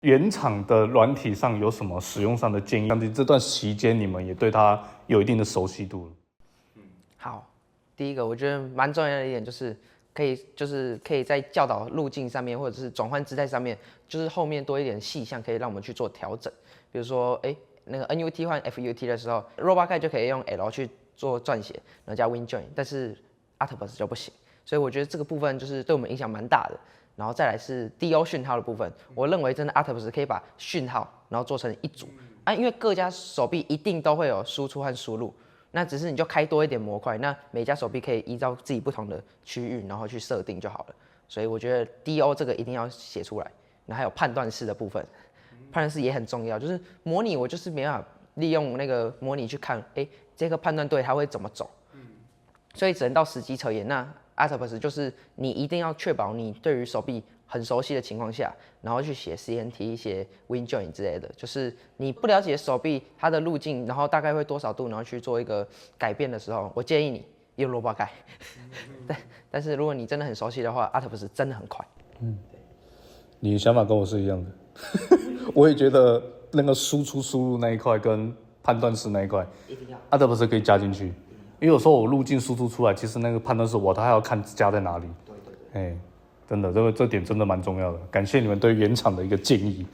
原厂的软体上有什么使用上的建议？相信这段期间你们也对它有一定的熟悉度了。好，第一个我觉得蛮重要的一点就是可以在教导路径上面，或者是转换姿态上面，就是后面多一点细项可以让我们去做调整。比如说，那个 NUT 换 FUT 的时候 ，Robot Guide 就可以用 L 去做撰写，然后加 Win Join， 但是 Octopus 就不行。所以我觉得这个部分就是对我们影响蛮大的。然后再来是 DO 讯号的部分，我认为真的 Octopus 可以把讯号然后做成一组因为各家手臂一定都会有输出和输入。那只是你就开多一点模块，那每家手臂可以依照自己不同的区域，然后去设定就好了。所以我觉得 DO 这个一定要写出来。那还有判断式的部分，判断式也很重要。就是模拟我就是没办法利用那个模拟去看，这个判断对它会怎么走，所以只能到实机测验。那 Octopus 就是你一定要确保你对于手臂很熟悉的情况下，然后去写 CNT、写 Win Join 之类的，就是你不了解手臂它的路径，然后大概会多少度，然后去做一个改变的时候，我建议你用 Robot Guide 但是如果你真的很熟悉的话 ，Octopus 真的很快。你的想法跟我是一样的，我也觉得那个输出输入那一块跟判断式那一块，一定要Octopus可以加进去，因为有时候我路径输出出来，其实那个判断式我还要看加在哪里。对，真的这点真的蛮重要的，感谢你们对原厂的一个建议。